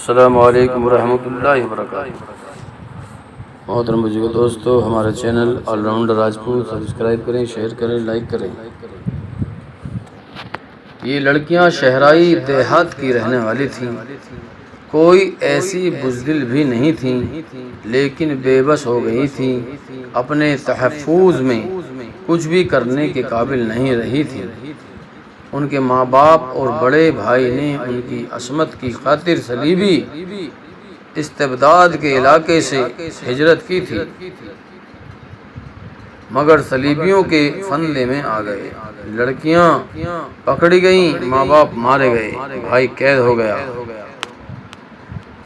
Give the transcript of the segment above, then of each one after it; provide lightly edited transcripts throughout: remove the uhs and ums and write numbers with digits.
अस्सलामु अलैकुम रहमतुल्लाहि व बरकातुहू। मोहतरम बुजुर्ग दोस्तों, हमारे चैनल ऑलराउंडर राजपूत सब्सक्राइब करें, शेयर करें, लाइक करें। ये लड़कियां शहराई देहात की रहने वाली थीं। कोई ऐसी बुज़दिल भी नहीं थीं, लेकिन बेबस हो गई थीं। अपने तहफ़्फ़ुज़ में कुछ भी करने के काबिल नहीं रही थीं। उनके माँ बाप और बड़े भाई ने उनकी असमत की खातिर सलीबी इस्तिबदाद के इलाके से हिजरत की थी, मगर सलीबियों के फंदे में आ गए। लड़कियां पकड़ी गईं, माँ बाप मारे गए, भाई कैद हो गया।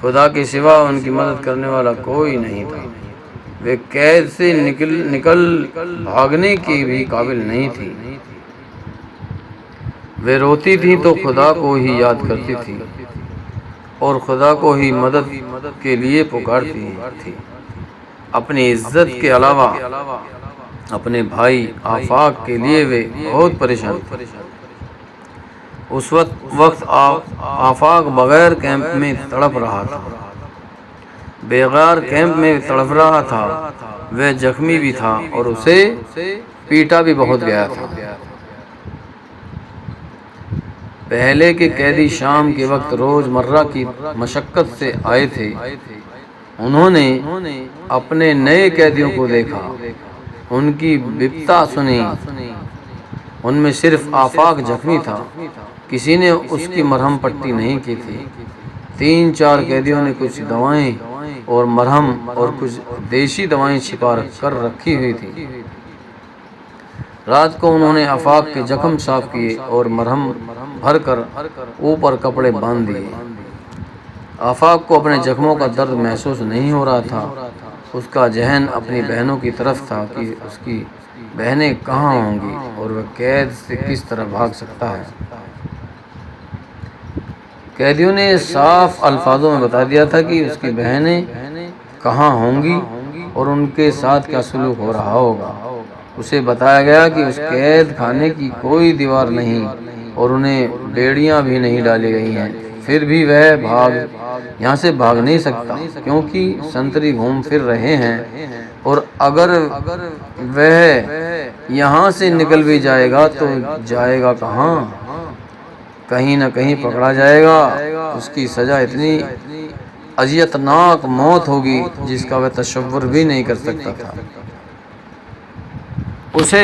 खुदा के सिवा उनकी मदद करने वाला कोई नहीं था। वे कैद से निकल भागने के भी काबिल नहीं थी। वे रोती थी तो खुदा को ही याद करती थी और खुदा को ही मदद के लिए पुकारती थी। अपनी इज्जत के अलावा अपने भाई आफाक के लिए वे बहुत परेशान थे। उस वक्त आफाक बगैर कैंप में तड़प रहा था। बेगैर कैंप में तड़प रहा था। वह जख्मी भी था और उसे पीटा भी बहुत गया था। पहले के कैदी शाम के वक्त रोज़मर्रा की मशक्क़त से आए थे। उन्होंने अपने नए कैदियों को देखा, उनकी बिपता सुनी। उनमें सिर्फ आफाक जख्मी था, किसी ने उसकी मरहम पट्टी नहीं की थी। 3-4 कैदियों ने कुछ दवाएं और मरहम और कुछ देशी दवाएं छिपा कर रखी हुई थी। रात को उन्होंने आफाक के जख्म साफ किए और मरहम भरकर ऊपर कपड़े बांध दिए। आफाक को अपने जख्मों का दर्द महसूस नहीं हो रहा था। उसका जहन अपनी बहनों की तरफ था कि उसकी बहनें कहाँ होंगी और वह कैद से किस तरह भाग सकता है। कैदियों ने साफ अल्फाजों में बता दिया था कि उसकी बहनें कहाँ होंगी और उनके साथ क्या सलूक हो रहा होगा। उसे बताया गया कि उस कैद खाने की कोई दीवार नहीं और उन्हें बेड़ियां भी नहीं डाली गई हैं। फिर भी वह यहाँ से भाग नहीं सकता, क्योंकि संतरी घूम फिर रहे हैं और अगर वह यहाँ से निकल भी जाएगा तो जाएगा कहाँ? कहीं न कहीं पकड़ा जाएगा। उसकी सज़ा इतनी अजियतनाक मौत होगी जिसका वह तसव्वुर भी नहीं कर सकता था। उसे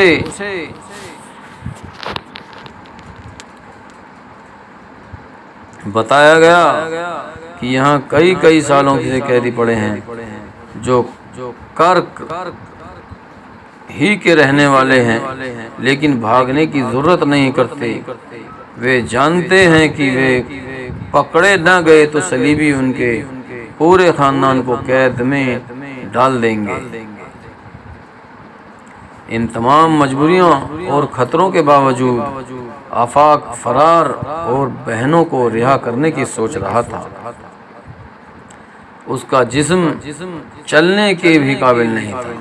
बताया गया कि यहाँ कई सालों से कैदी पड़े हैं जो कर्क ही के रहने वाले हैं, लेकिन भागने की जरूरत नहीं करते। वे जानते हैं कि वे पकड़े न गए तो सलीबी उनके पूरे खानदान को कैद में डाल देंगे। इन तमाम मजबूरियों और ख़तरों के बावजूद आफाक फरार और बहनों को रिहा करने की सोच रहा था। उसका जिस्म चलने के भी काबिल नहीं था।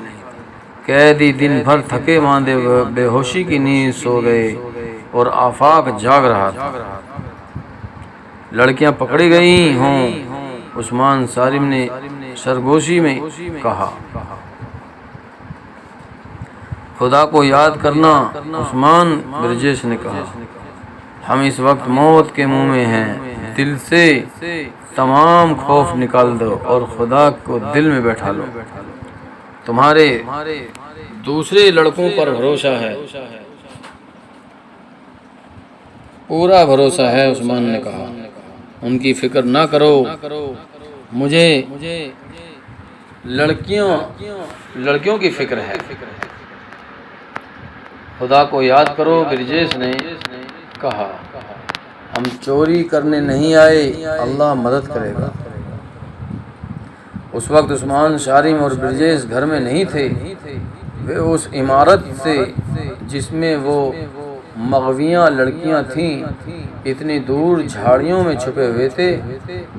कैदी दिन भर थके मांदे बेहोशी की नींद सो गए और आफाक जाग रहा था। लड़कियां पकड़ी गई हों, उस्मान सारिम ने सरगोशी में कहा। खुदा को याद करना, उस्मान बिरजेश ने कहा। हम इस वक्त मौत के मुंह में हैं। दिल से तमाम खौफ निकाल दो और खुदा को दिल में बैठा लो। तुम्हारे दूसरे लड़कों पर भरोसा है, पूरा भरोसा है। उस्मान ने कहा, उनकी फिक्र ना करो, मुझे लड़कियों की फिक्र है। खुदा को याद करो, बिरजेश ने कहा। हम चोरी करने नहीं आए, अल्लाह मदद करेगा। उस वक्त उस्मान सारिम और बिरजेश घर में नहीं थे। वे उस इमारत से जिसमें वो मगवियाँ लड़कियाँ थीं इतनी दूर झाड़ियों में छुपे हुए थे,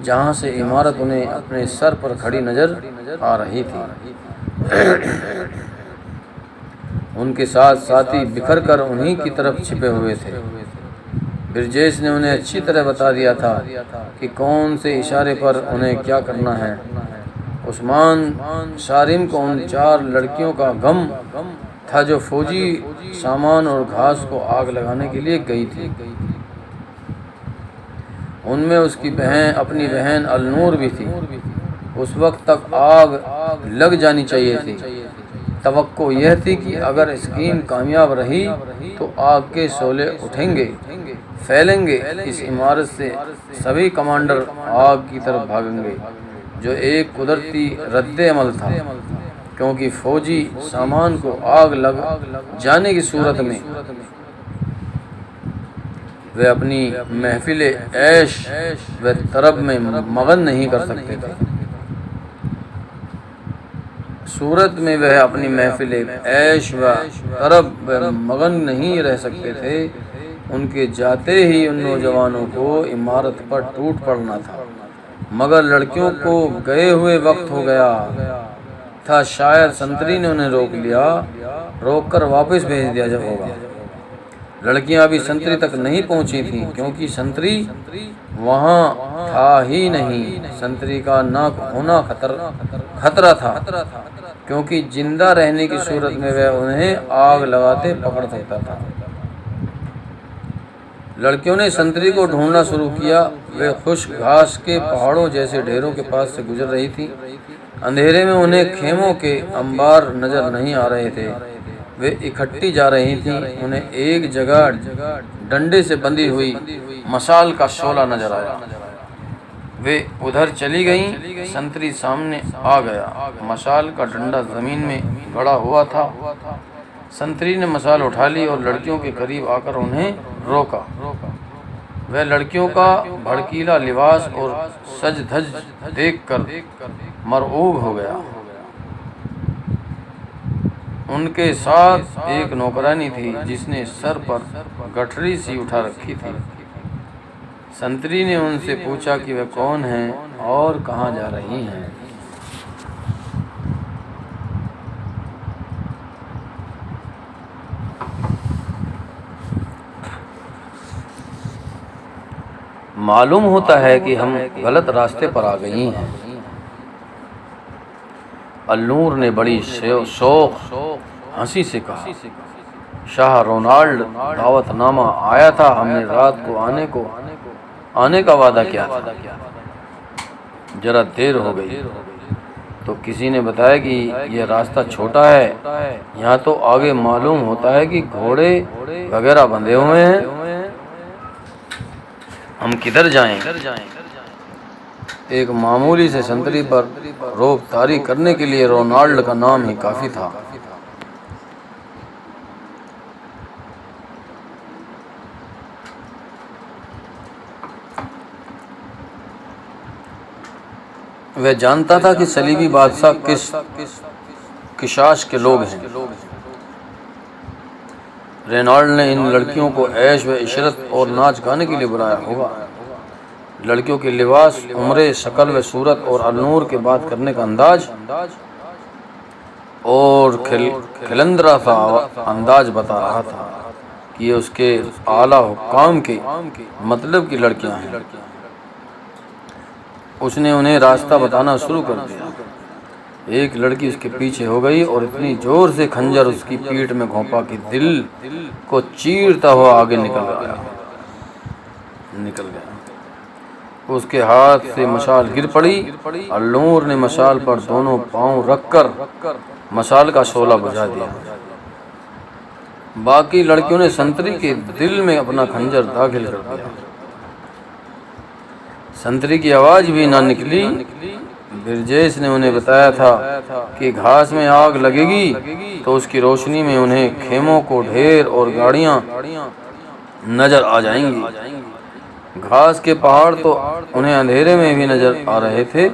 जहाँ से इमारत उन्हें अपने सर पर खड़ी नजर आ रही थी। उनके साथ साथी बिखर कर उन्हीं की तरफ छिपे हुए थे। बिरजेश ने उन्हें अच्छी तरह बता दिया था कि कौन से इशारे पर उन्हें क्या करना है। उस्मान सारिम को उन 4 लड़कियों का गम था जो फौजी सामान और घास को आग लगाने के लिए गई थी। उनमें उसकी अपनी बहन अलनूर भी थी। उस वक्त तक आग लग जानी चाहिए थी। तवक्को यह थी कि अगर स्कीम कामयाब रही तो आग के शोले उठेंगे, फैलेंगे। इस इमारत से सभी कमांडर आग की तरफ भागेंगे, जो एक कुदरती रद्द अमल था, क्योंकि फौजी सामान को आग लग जाने की सूरत में वे अपनी महफिल ऐश व तरब में मगन नहीं कर सकते थे। सूरत में वह अपनी महफिल ऐश व तरब व मगन नहीं रह सकते थे। उनके जाते ही उन नौजवानों को इमारत पर टूट पड़ना था, मगर लड़कियों को गए हुए वक्त हो गया था। शायद संतरी ने उन्हें रोक कर वापस भेज दिया जब होगा। लड़कियां अभी संतरी तक नहीं पहुंची थीं, क्योंकि संतरी वहां था ही नहीं। संतरी का ना होना खतरा था, क्योंकि जिंदा रहने की सूरत में वह उन्हें आग लगाते पकड़ सकता था। लड़कियों ने संतरी को ढूंढना शुरू किया। वे खुश्क घास के पहाड़ों जैसे ढेरों के पास से गुजर रही थी। अंधेरे में उन्हें खेमों के अंबार नजर नहीं आ रहे थे। वे इकट्ठी जा रही थीं। उन्हें एक जगह डंडे से बंधी हुई मशाल का शोला नजर आया। वे उधर चली गईं। संतरी सामने आ गया। मशाल का डंडा जमीन में गड़ा हुआ था। संतरी ने मशाल उठा ली और लड़कियों के करीब आकर उन्हें रोका। वह लड़कियों का भड़कीला लिबास और सज धज देखकर मरऊब हो गया। उनके साथ एक नौकरानी थी, जिसने सर पर गठरी सी उठा रखी थी। संतरी ने उनसे पूछा कि वे कौन हैं और कहाँ जा रही हैं। मालूम होता है कि हम गलत रास्ते पर आ गई हैं। अलनूर ने बड़ी शौक हंसी से कहा, शाह रोनाल्ड दावतनामा आया था। हमने रात को आने का वादा किया था। जरा देर हो गई तो किसी ने बताया कि यह रास्ता छोटा है, यहाँ तो आगे मालूम होता है कि घोड़े वगैरह बंधे हुए हैं। हम किधर जाएं? एक मामूली से संतरी पर रोब तारी करने के लिए रोनाल्ड का नाम ही काफी था। वह जानता था कि सलीबी बादशाह किशाश के लोग हैं। रेनाल्ड ने इन लड़कियों को ऐश व इशरत और नाच गाने के लिए बुलाया होगा। लड़कियों के लिबास, उम्र, शक्ल व सूरत और अलनूर के बात करने का अंदाज और खिलंदरा सा अंदाज बता रहा था कि ये उसके आला हुक्काम के मतलब की लड़कियां हैं। उसने उन्हें रास्ता बताना शुरू कर दिया। एक लड़की उसके पीछे हो गई और इतनी जोर से खंजर उसकी पीठ में घोंपा कि दिल को चीरता हुआ आगे निकल गया। उसके हाथ से मशाल गिर पड़ी। अलनूर ने मशाल पर दोनों पांव रखकर मशाल का शोला बुझा दिया। बाकी लड़कियों ने संतरी के दिल में अपना खंजर दाखिल कर दिया। संतरी की आवाज भी ना निकली। बिरजेश ने उन्हें बताया था कि घास में आग लगेगी तो उसकी रोशनी में उन्हें खेमों को ढेर और गाड़ियां नजर आ जाएंगी। घास के पहाड़ तो उन्हें अंधेरे में भी नजर आ रहे थे।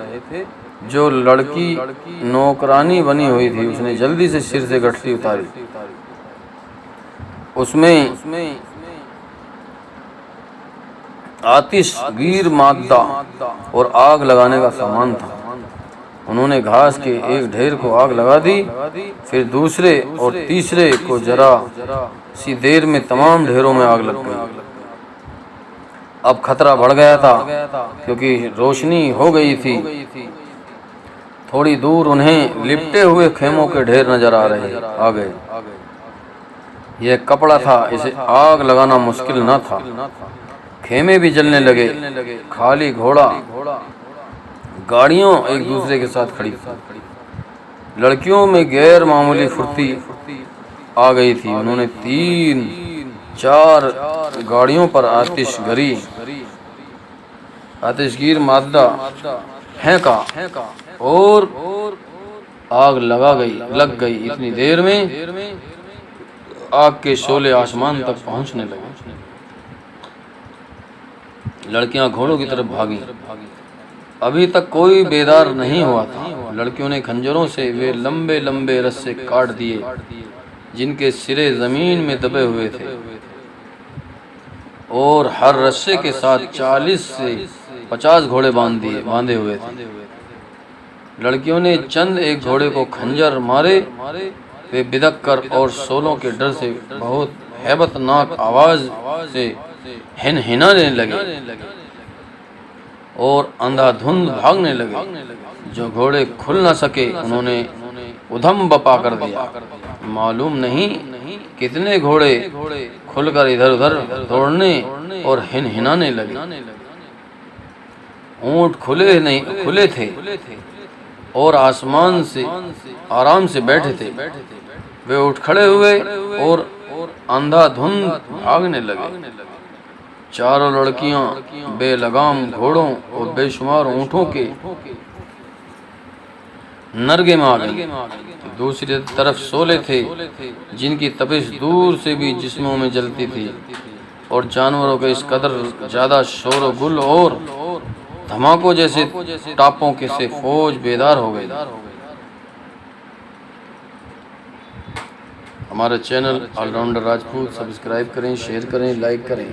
जो लड़की नौकरानी बनी हुई थी उसने जल्दी से सिर से गठरी उतारी। उसमें आतिशगीर मादा और आग लगाने का सामान था। उन्होंने घास के एक ढेर को आग लगा दी, फिर दूसरे और तीसरे को जरा सी देर में तमाम ढेरों में आग लग गई। अब खतरा बढ़ गया था क्योंकि रोशनी हो गई थी। थोड़ी दूर उन्हें लिपटे हुए खेमों के ढेर नजर आ गए। यह कपड़ा था, इसे आग लगाना मुश्किल न था। खेमे भी जलने लगे। खाली घोड़ा गाड़ियों एक दूसरे के साथ खड़ी थी। लड़कियों में गैर मामूली फुर्ती आ गई थी। उन्होंने 3-4 गाड़ियों पर आतिशगीर मादा फेंका और आग लग गई। इतनी देर में आग के शोले आसमान तक पहुंचने लगे। लड़कियां घोड़ों की तरफ भागी। अभी तक कोई बेदार नहीं हुआ था। लड़कियों ने खंजरों से वे लंबे लंबे रस्से काट दिए जिनके सिरे जमीन में दबे हुए थे, और हर रस्से के साथ 40 से 50 घोड़े बांधे हुए थे। लड़कियों ने चंद एक घोड़े को खंजर मारे। वे बिदक कर और सोलों के डर से बहुत हैबतनाक आवाज से हिनहिनाने लगे और अंधाधुंध भागने लगे। जो घोड़े खुल न सके उन्होंने उधम बपा कर दिया। मालूम नहीं कितने घोड़े खुलकर इधर उधर दौड़ने और हिनहिनाने लगे। ऊंट खुले थे और आसमान से आराम से बैठे थे। वे उठ खड़े हुए और अंधाधुंध भागने लगे। चारों लड़कियां बेलगाम घोड़ों और बेशुमार ऊँटों के नरगे में आ गईं। दूसरी तरफ सोले थे जिनकी तपिश दूर से भी जिस्मों में जलती थी, और जानवरों के इस कदर ज्यादा शोर गुल और धमाकों जैसे टापों के से फौज बेदार हो गई। हमारे चैनल ऑलराउंडर राजपूत सब्सक्राइब करें, शेयर करें, लाइक करें।